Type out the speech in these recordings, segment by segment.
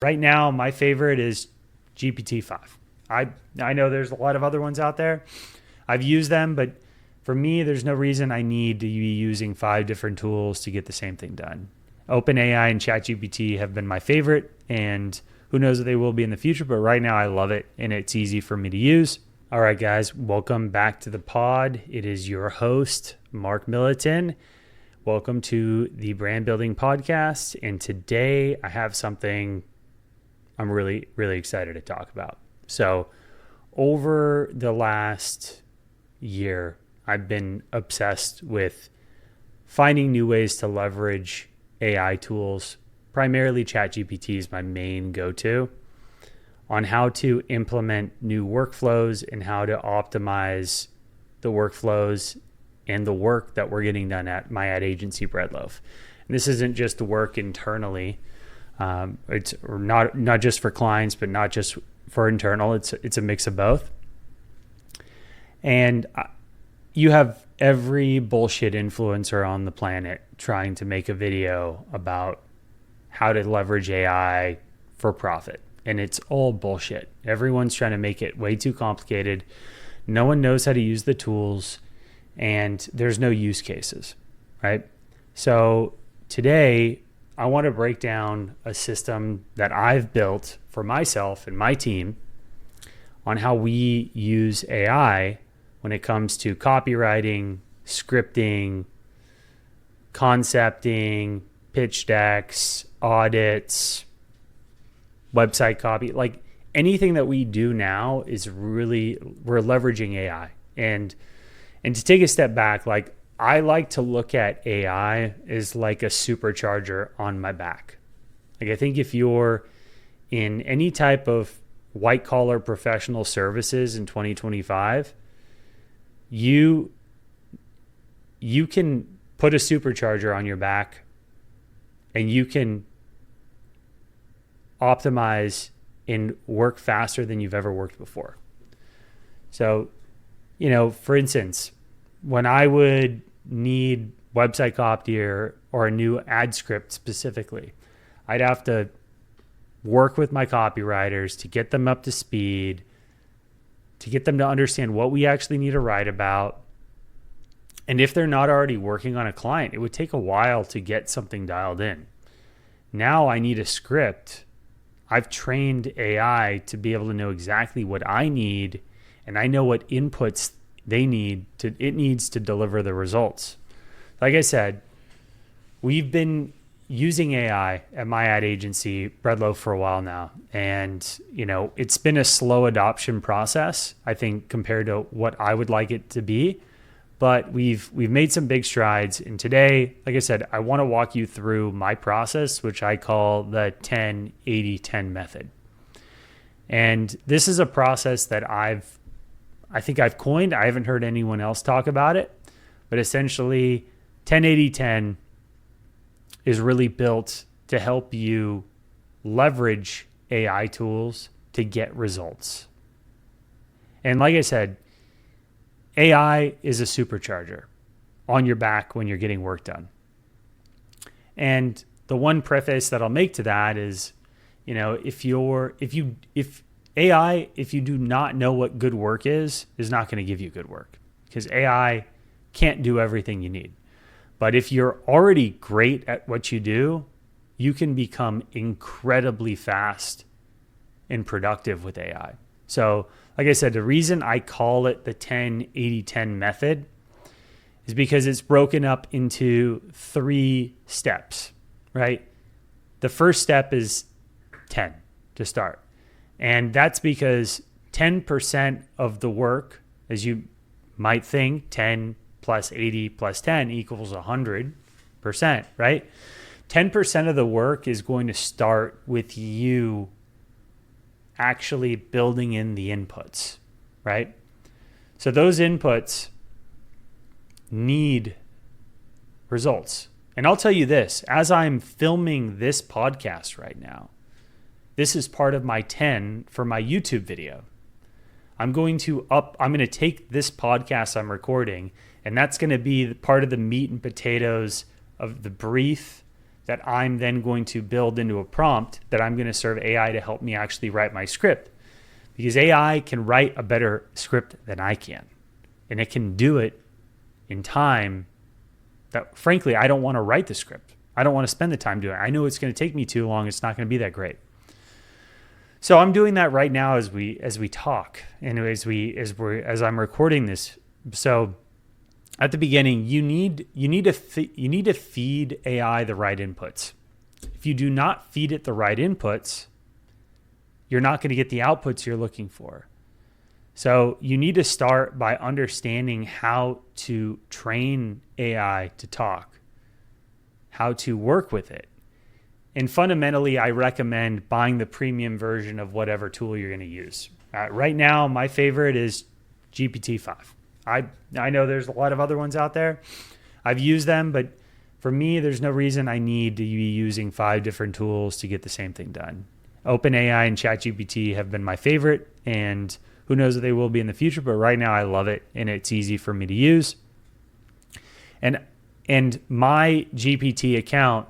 Right now, my favorite is GPT-5. I know there's a lot of other ones out there. I've used them, but for me, there's no reason I need to be using 5 different tools to get the same thing done. OpenAI and ChatGPT have been my favorite, and who knows what they will be in the future, but right now I love it, and it's easy for me to use. All right, guys, welcome back to the pod. It is your host, Mark Milliton. Welcome to the Brand Building Podcast, and today I have something I'm really excited to talk about. So over the last year, I've been obsessed with finding new ways to leverage AI tools. Primarily ChatGPT is my main go-to on how to implement new workflows and how to optimize the workflows and the work that we're getting done at my ad agency Breadloaf. And this isn't just the work internally. It's not just for clients, but not just for internal. It's a mix of both. And you have every bullshit influencer on the planet trying to make a video about how to leverage AI for profit. And it's all bullshit. Everyone's trying to make it way too complicated. No one knows how to use the tools, and there's no use cases, right? So today, I want to break down a system that I've built for myself and my team on how we use AI when it comes to copywriting, scripting, concepting, pitch decks, audits, website copy. Like anything that we do now is we're leveraging AI. And to take a step back, like I like to look at AI as like a supercharger on my back. Like I think if you're in any type of white collar professional services in 2025, you can put a supercharger on your back and you can optimize and work faster than you've ever worked before. So, for instance, when I would need website copy or a new ad script specifically, I'd have to work with my copywriters to get them up to speed, to get them to understand what we actually need to write about. And if they're not already working on a client, it would take a while to get something dialed in. Now I need a script. I've trained AI to be able to know exactly what I need, and I know what inputs it needs to deliver the results. Like I said, we've been using AI at my ad agency, Breadloaf, for a while now. And, it's been a slow adoption process, I think, compared to what I would like it to be. But we've made some big strides. And today, like I said, I want to walk you through my process, which I call the 10-80-10 method. And this is a process that I think I've coined. I haven't heard anyone else talk about it, but essentially 10-80-10 is really built to help you leverage AI tools to get results. And like I said, AI is a supercharger on your back when you're getting work done. And the one preface that I'll make to that is, if you do not know what good work is not going to give you good work, because AI can't do everything you need. But if you're already great at what you do, you can become incredibly fast and productive with AI. So, like I said, the reason I call it the 10-80-10 method is because it's broken up into 3 steps, right? The first step is 10 to start. And that's because 10% of the work, as you might think, 10 plus 80 plus 10 equals 100%, right? 10% of the work is going to start with you actually building in the inputs, right? So those inputs need results. And I'll tell you this, as I'm filming this podcast right now, this is part of my 10 for my YouTube video. I'm going to take this podcast I'm recording, and that's going to be part of the meat and potatoes of the brief that I'm then going to build into a prompt that I'm going to serve AI to help me actually write my script. Because AI can write a better script than I can. And it can do it in time that, frankly, I don't want to write the script. I don't want to spend the time doing it. I know it's going to take me too long. It's not going to be that great. So I'm doing that right now as we talk and as I'm recording this. So at the beginning, you need to feed AI the right inputs. If you do not feed it the right inputs, you're not going to get the outputs you're looking for. So you need to start by understanding how to train AI to talk, how to work with it. And fundamentally, I recommend buying the premium version of whatever tool you're going to use. Right now, my favorite is GPT-5. I know there's a lot of other ones out there. I've used them, but for me, there's no reason I need to be using 5 different tools to get the same thing done. OpenAI and ChatGPT have been my favorite, and who knows if they will be in the future, but right now I love it, and it's easy for me to use. And my GPT account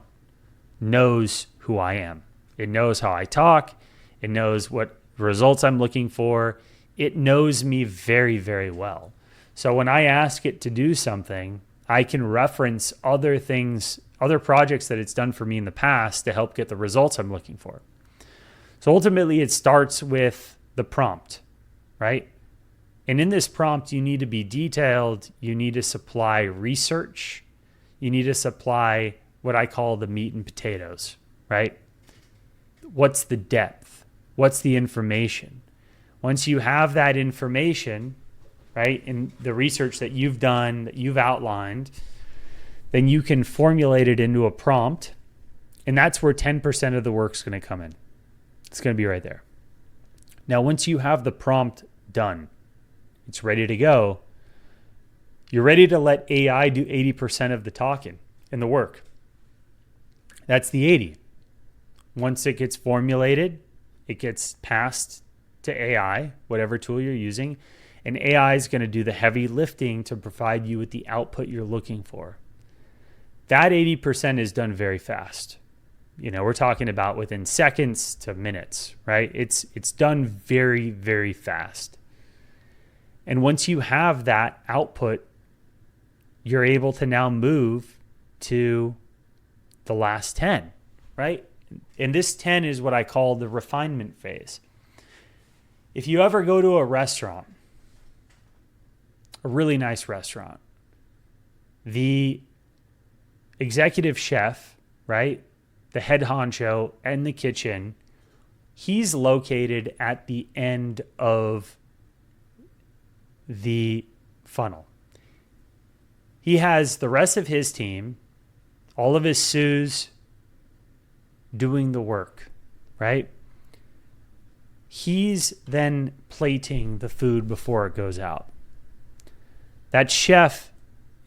knows who I am. It knows how I talk. It knows what results I'm looking for. It knows me very, very well. So when I ask it to do something, I can reference other things, other projects that it's done for me in the past to help get the results I'm looking for. So ultimately, it starts with the prompt, right? And in this prompt, you need to be detailed. You need to supply research. You need to supply what I call the meat and potatoes, right? What's the depth? What's the information? Once you have that information, right, in the research that you've done, that you've outlined, then you can formulate it into a prompt. And that's where 10% of the work's going to come in. It's going to be right there. Now, once you have the prompt done, it's ready to go, you're ready to let AI do 80% of the talking and the work. That's the 80. Once it gets formulated, it gets passed to AI, whatever tool you're using, and AI is going to do the heavy lifting to provide you with the output you're looking for. That 80% is done very fast. You know, we're talking about within seconds to minutes, right? It's done very, very fast. And once you have that output, you're able to now move to the last 10, right? And this 10 is what I call the refinement phase. If you ever go to a restaurant, a really nice restaurant, the executive chef, right? The head honcho and the kitchen, he's located at the end of the funnel. He has the rest of his team, all of his sous doing the work, right? He's then plating the food before it goes out. That chef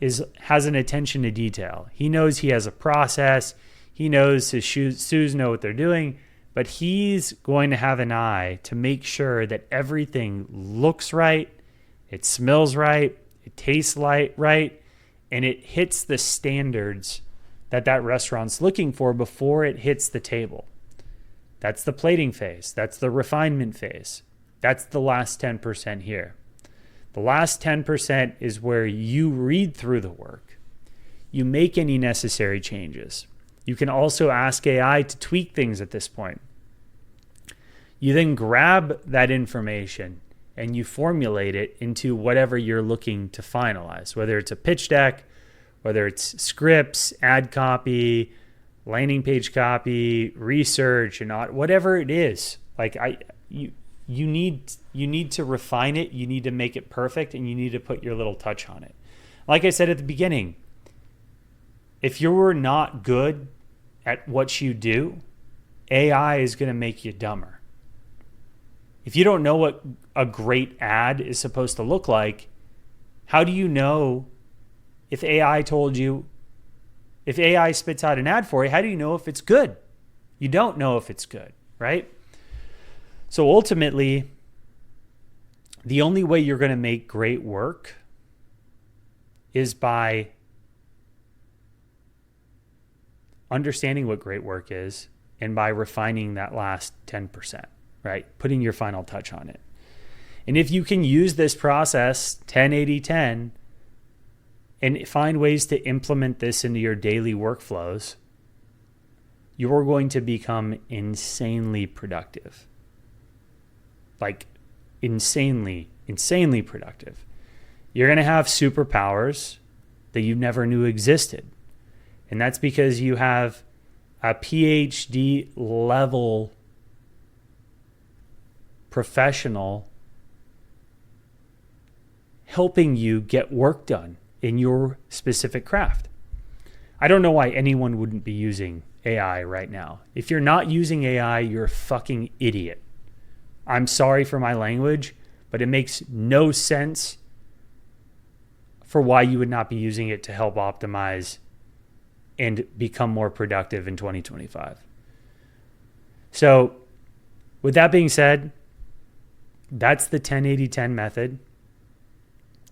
has an attention to detail. He knows he has a process. He knows his sous know what they're doing, but he's going to have an eye to make sure that everything looks right, it smells right, it tastes right, and it hits the standards that restaurant's looking for before it hits the table. That's the plating phase. That's the refinement phase. That's the last 10% here. The last 10% is where you read through the work. You make any necessary changes. You can also ask AI to tweak things at this point. You then grab that information and you formulate it into whatever you're looking to finalize, whether it's a pitch deck, whether it's scripts, ad copy, landing page copy, research, and whatever it is. Like you need to refine it, you need to make it perfect, and you need to put your little touch on it. Like I said at the beginning, if you're not good at what you do, AI is going to make you dumber. If you don't know what a great ad is supposed to look like, how do you know if AI told you, if AI spits out an ad for you, how do you know if it's good? You don't know if it's good, right? So ultimately, the only way you're going to make great work is by understanding what great work is and by refining that last 10%, right? Putting your final touch on it. And if you can use this process, 10-80-10, and find ways to implement this into your daily workflows, you're going to become insanely productive. Like insanely productive. You're going to have superpowers that you never knew existed. And that's because you have a PhD level professional helping you get work done in your specific craft. I don't know why anyone wouldn't be using AI right now. If you're not using AI, you're a fucking idiot. I'm sorry for my language, but it makes no sense for why you would not be using it to help optimize and become more productive in 2025. So with that being said, that's the 10-80-10 method.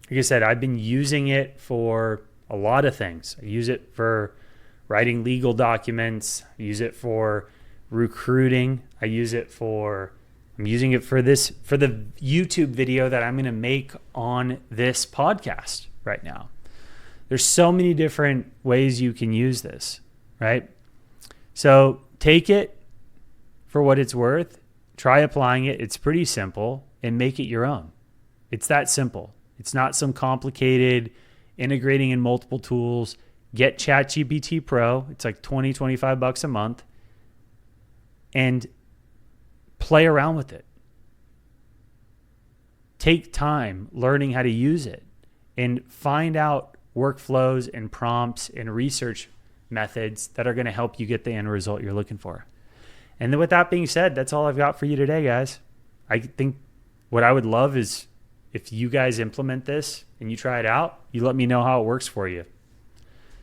Like I said, I've been using it for a lot of things. I use it for writing legal documents. I use it for recruiting. I'm using it for the YouTube video that I'm going to make on this podcast right now. There's so many different ways you can use this, right? So take it for what it's worth. Try applying it. It's pretty simple, and make it your own. It's that simple. It's not some complicated integrating in multiple tools. Get ChatGPT Pro. It's like $20-25 a month, and play around with it. Take time learning how to use it and find out workflows and prompts and research methods that are going to help you get the end result you're looking for. And then with that being said, that's all I've got for you today, guys. I think what I would love is if you guys implement this and you try it out, you let me know how it works for you.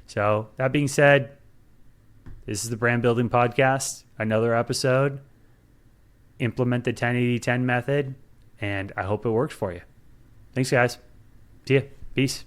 So that being said, this is the Brand Building Podcast, another episode. Implement the 10-80-10 method, and I hope it works for you. Thanks, guys. See ya. Peace.